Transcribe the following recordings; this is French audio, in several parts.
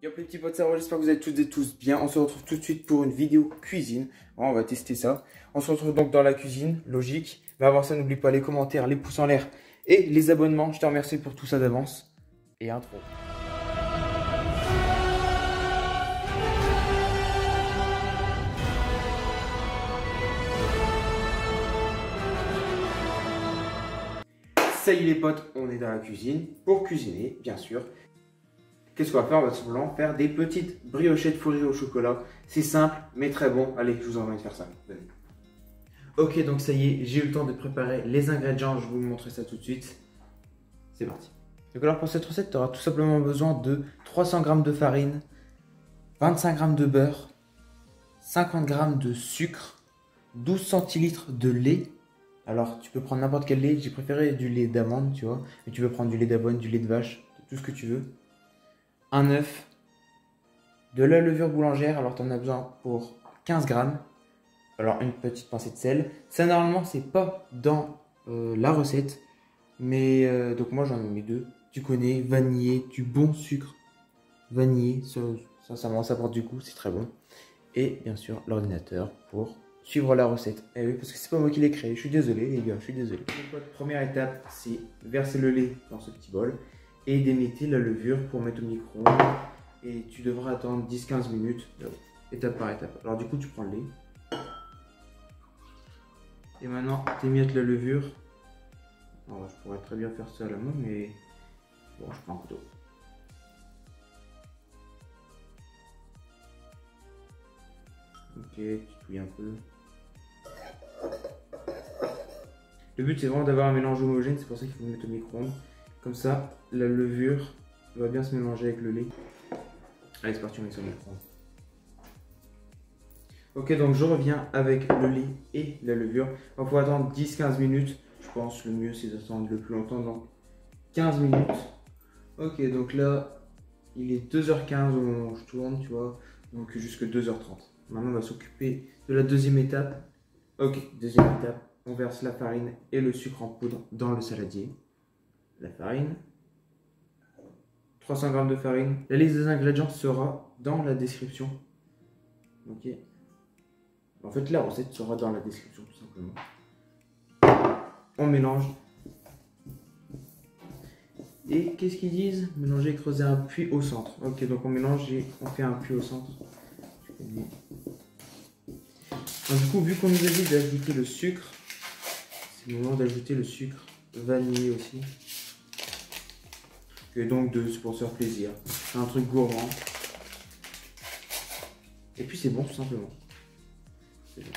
Yo les petits potes, ça va, j'espère que vous êtes toutes et tous bien. On se retrouve tout de suite pour une vidéo cuisine. On va tester ça. On se retrouve donc dans la cuisine, logique. Mais avant ça, n'oublie pas les commentaires, les pouces en l'air et les abonnements. Je te remercie pour tout ça d'avance. Et intro. Ça y est les potes, on est dans la cuisine pour cuisiner, bien sûr. Qu'est-ce qu'on va faire? On va simplement faire des petites briochettes fourrées au chocolat. C'est simple, mais très bon. Allez, je vous envoie de faire ça. Venez. Ok, donc ça y est, j'ai eu le temps de préparer les ingrédients. Je vais vous montrer ça tout de suite. C'est parti. Donc alors pour cette recette, tu auras tout simplement besoin de 300 g de farine, 25 g de beurre, 50 g de sucre, 12 centilitres de lait. Alors tu peux prendre n'importe quel lait. J'ai préféré du lait d'amande, tu vois. Mais tu peux prendre du lait d'avoine, du lait de vache, tout ce que tu veux. Un œuf, de la levure boulangère, alors tu en as besoin pour 15 grammes, alors une petite pincée de sel. Ça normalement c'est pas dans la recette, mais donc moi j'en ai mis deux. Tu connais, vanillé, du bon sucre vanillé, ça apporte du goût, c'est très bon. Et bien sûr l'ordinateur pour suivre la recette. Eh oui, parce que c'est pas moi qui l'ai créé, je suis désolé les gars, je suis désolé. Donc, première étape, c'est verser le lait dans ce petit bol et d'émietter la levure pour mettre au micro-ondes. Et tu devras attendre 10-15 minutes, étape par étape. Alors du coup, tu prends le lait. Et maintenant, tu émiettes la levure. Alors, je pourrais très bien faire ça à la main, mais bon, je prends un couteau. Ok, tu touilles un peu. Le but, c'est vraiment d'avoir un mélange homogène, c'est pour ça qu'il faut le mettre au micro-ondes. Comme ça, la levure va bien se mélanger avec le lait. Allez, c'est parti, on met ça au micro-ondes. Ok, donc je reviens avec le lait et la levure. Il faut attendre 10-15 minutes. Je pense le mieux, c'est d'attendre le plus longtemps, donc 15 minutes. Ok, donc là, il est 2h15 au moment où je tourne, tu vois. Donc jusque 2h30. Maintenant, on va s'occuper de la deuxième étape. Ok, deuxième étape. On verse la farine et le sucre en poudre dans le saladier. La farine. 300 g de farine. La liste des ingrédients sera dans la description. Ok. En fait, la recette sera dans la description, tout simplement. On mélange. Et qu'est-ce qu'ils disent? Mélanger et creuser un puits au centre. Ok, donc on mélange et on fait un puits au centre. Donc, du coup, vu qu'on nous a dit d'ajouter le sucre, c'est le moment d'ajouter le sucre vanillé aussi. Et donc, c'est pour se faire plaisir. C'est un truc gourmand. Et puis, c'est bon, tout simplement. C'est bon.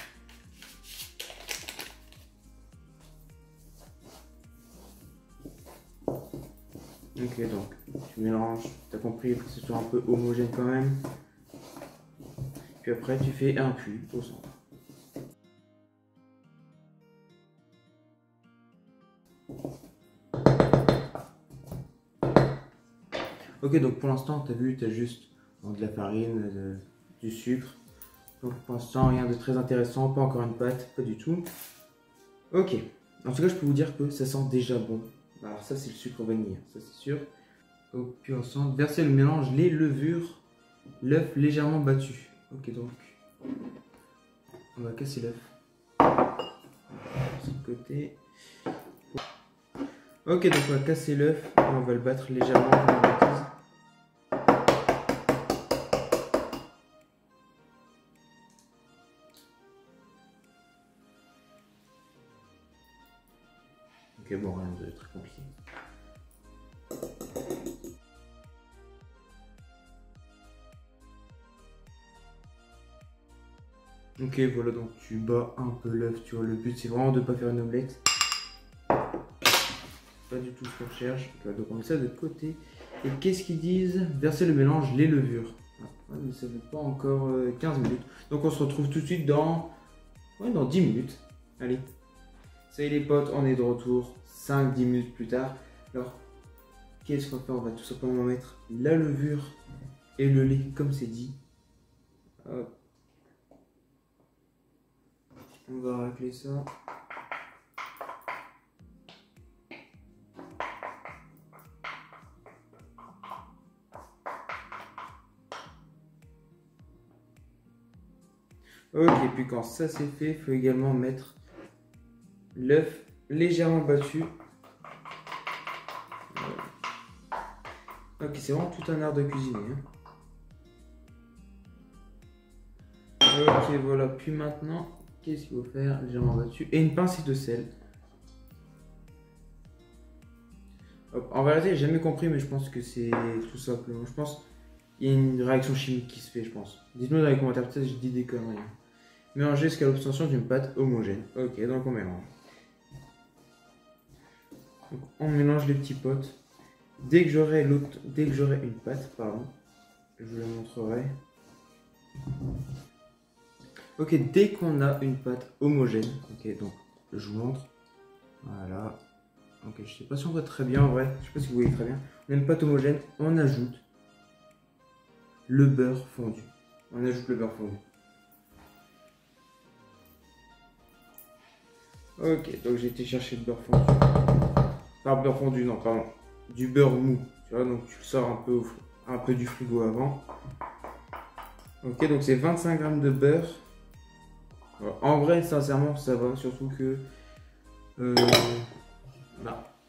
Ok, donc tu mélanges, tu as compris, pour que ce soit un peu homogène quand même. Puis après, tu fais un puits au centre. Ok, donc pour l'instant, tu as vu, tu as juste de la farine, du sucre. Donc pour l'instant, rien de très intéressant, pas encore une pâte, pas du tout. Ok, en tout cas, je peux vous dire que ça sent déjà bon. Alors ça, c'est le sucre vanillé, ça c'est sûr. Puis ensemble, verser le mélange, les levures, l'œuf légèrement battu. Ok, donc on va casser l'œuf. De ce côté. Ok, donc on va casser l'œuf et on va le battre légèrement dans la bêtise. Ok, bon, rien de très compliqué. Ok, voilà, donc tu bats un peu l'œuf, tu vois, le but c'est vraiment de ne pas faire une omelette. Pas du tout ce qu'on cherche. Donc on met ça de côté. Et qu'est-ce qu'ils disent? Verser le mélange, les levures. Ah, mais ça ne fait pas encore 15 minutes. Donc on se retrouve tout de suite dans 10 minutes. Allez. Ça y est les potes, on est de retour 5-10 minutes plus tard. Alors, qu'est-ce qu'on fait? On va tout simplement mettre la levure et le lait comme c'est dit. Hop. On va racler ça. Ok, puis quand ça c'est fait, il faut également mettre l'œuf légèrement battu. Ok, c'est vraiment tout un art de cuisiner. Ok, voilà. Puis maintenant, qu'est-ce qu'il faut faire? Légèrement battu. Et une pincée de sel. Hop. En vérité, j'ai jamais compris, mais je pense que c'est tout simplement. Je pense qu'il y a une réaction chimique qui se fait, je pense. Dites-nous dans les commentaires, peut-être je dis des conneries. Mélanger jusqu'à l'obtention d'une pâte homogène. Ok, donc on mélange. Donc on mélange les petits potes. Dès que j'aurai une pâte, pardon, je vous la montrerai. Ok, dès qu'on a une pâte homogène, ok, donc je vous montre. Voilà. Ok, je sais pas si on voit très bien en vrai, je sais pas si vous voyez très bien. On a une pâte homogène, on ajoute le beurre fondu. On ajoute le beurre fondu. Ok, donc j'ai été chercher le beurre fondu. Pas beurre fondu, non, pardon. Du beurre mou. Tu vois, donc tu le sors un peu du frigo avant. Ok, donc c'est 25 g de beurre. Alors, en vrai, sincèrement, ça va. Surtout que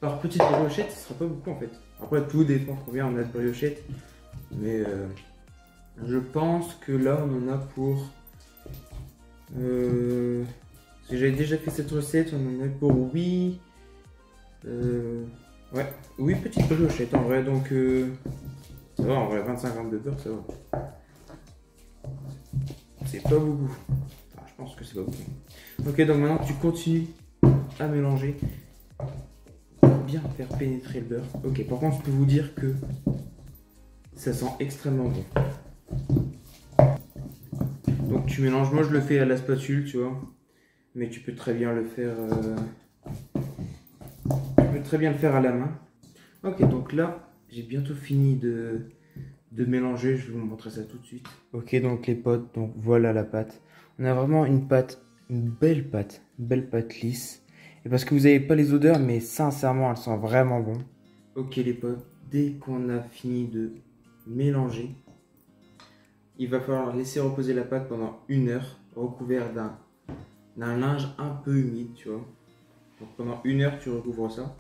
par petite briochette, ce sera pas beaucoup en fait. Après, tout dépend combien on a de briochettes. Mais je pense que là, on en a pour... si j'avais déjà fait cette recette, on en a pour 8... ouais, 8 petites briochettes en vrai. Donc, ça va, en vrai, 25 g de beurre, ça va. C'est pas beaucoup. Enfin, je pense que c'est pas beaucoup. Ok, donc maintenant, tu continues à mélanger. Bien faire pénétrer le beurre. Ok, par contre, je peux vous dire que ça sent extrêmement bon. Donc tu mélanges, moi je le fais à la spatule, tu vois, mais tu peux très bien le faire à la main. Ok, donc là, j'ai bientôt fini de mélanger, je vais vous montrer ça tout de suite. Ok, donc les potes, donc voilà la pâte. On a vraiment une belle pâte lisse. Et parce que vous n'avez pas les odeurs, mais sincèrement, elles sont vraiment bon. Ok les potes, dès qu'on a fini de mélanger, il va falloir laisser reposer la pâte pendant 1 heure, recouvert d'un linge un peu humide, tu vois. Donc pendant 1 heure, tu recouvres ça.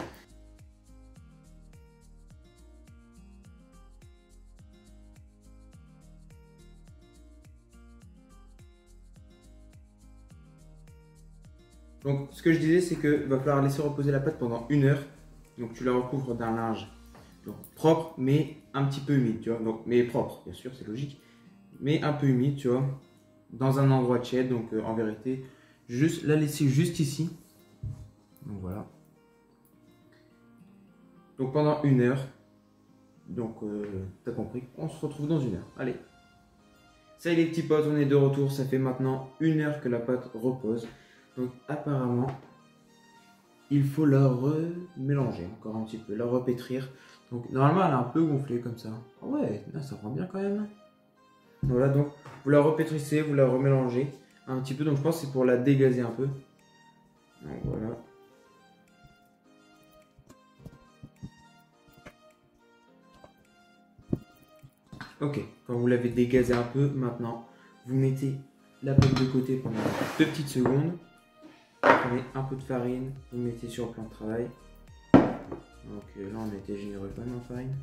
Donc ce que je disais, c'est qu'il va falloir laisser reposer la pâte pendant 1 heure. Donc tu la recouvres d'un linge donc, propre, mais un petit peu humide, tu vois. Donc, mais propre, bien sûr, c'est logique. Mais un peu humide, tu vois. Dans un endroit tiède, donc en vérité, juste la laisser juste ici. Donc voilà. Donc pendant 1 heure. Donc t'as compris, on se retrouve dans 1 heure. Allez. Ça y est les petits potes, on est de retour. Ça fait maintenant 1 heure que la pâte repose. Donc apparemment, il faut la remélanger encore un petit peu, la repétrir. Donc normalement elle est un peu gonflée comme ça. Oh ouais, là ça rend bien quand même. Voilà, donc vous la repétrissez, vous la remélangez un petit peu. Donc je pense que c'est pour la dégazer un peu. Donc voilà. Ok, quand vous l'avez dégazé un peu, maintenant vous mettez la pâte de côté pendant 2 petites secondes. Vous prenez un peu de farine, vous mettez sur le plan de travail. Donc là on a été généreux quand même en farine.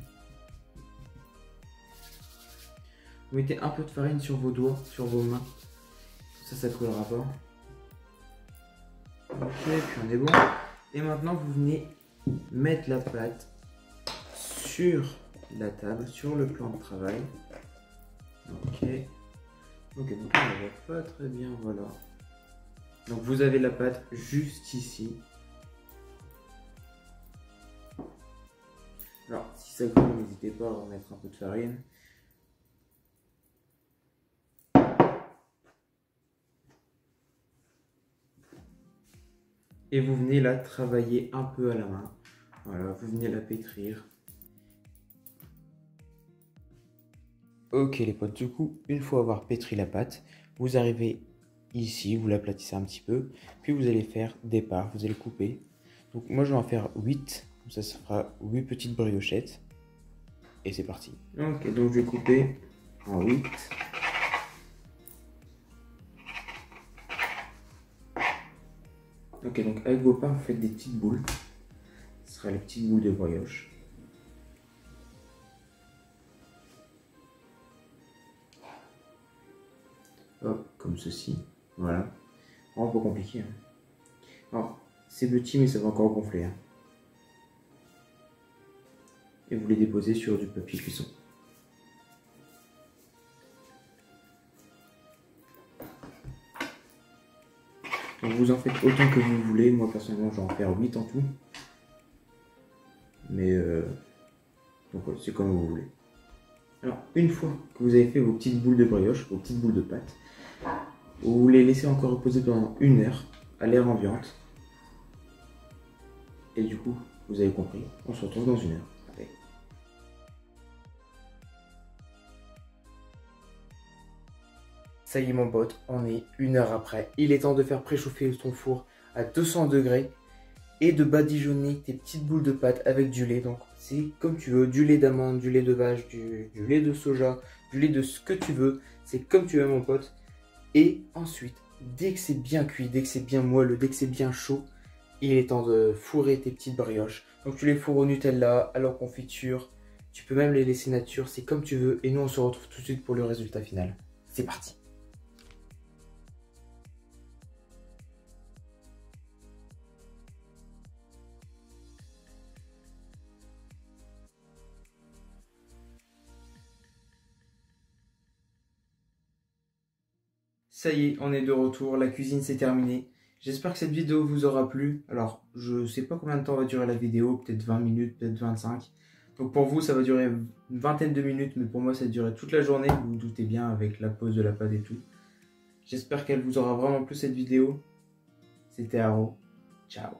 Vous mettez un peu de farine sur vos doigts, sur vos mains. Ça collera pas. Ok, puis on est bon. Et maintenant vous venez mettre la pâte sur la table, sur le plan de travail. Ok. Ok, donc on ne voit pas très bien, voilà. Donc vous avez la pâte juste ici. Alors si ça coule, n'hésitez pas à remettre un peu de farine. Et vous venez la travailler un peu à la main. Voilà, vous venez la pétrir. Ok les potes, du coup, une fois avoir pétri la pâte, vous arrivez ici, vous l'aplatissez un petit peu, puis vous allez faire des parts, vous allez couper. Donc moi je vais en faire 8, comme ça fera 8 petites briochettes. Et c'est parti. Ok, donc je vais couper en 8. Ok, donc avec vos pains, vous faites des petites boules. Ce sera les petites boules de brioche. Hop, comme ceci. Voilà. Un peu compliqué. Hein. Alors, c'est petit, mais ça va encore gonfler. Hein. Et vous les déposez sur du papier cuisson. Donc vous en faites autant que vous voulez. Moi personnellement, je vais en faire 8 en tout. Mais donc ouais, c'est comme vous voulez. Alors, une fois que vous avez fait vos petites boules de brioche, vos petites boules de pâte, vous les laissez encore reposer pendant 1 heure à l'air ambiante. Et du coup, vous avez compris, on se retrouve dans 1 heure. Allez. Ça y est mon pote, on est 1 heure après. Il est temps de faire préchauffer ton four à 200 degrés et de badigeonner tes petites boules de pâte avec du lait. Donc c'est comme tu veux, du lait d'amande, du lait de vache, du lait de soja, du lait de ce que tu veux. C'est comme tu veux mon pote. Et ensuite, dès que c'est bien cuit, dès que c'est bien moelleux, dès que c'est bien chaud, il est temps de fourrer tes petites brioches. Donc tu les fourres au Nutella, à la confiture. Tu peux même les laisser nature, c'est comme tu veux. Et nous on se retrouve tout de suite pour le résultat final. C'est parti. Ça y est, on est de retour, la cuisine c'est terminé. J'espère que cette vidéo vous aura plu. Alors, je sais pas combien de temps va durer la vidéo, peut-être 20 minutes, peut-être 25. Donc pour vous, ça va durer une vingtaine de minutes, mais pour moi, ça va durer toute la journée. Vous vous doutez bien avec la pause de la pâte et tout. J'espère qu'elle vous aura vraiment plu cette vidéo. C'était Haro. Ciao.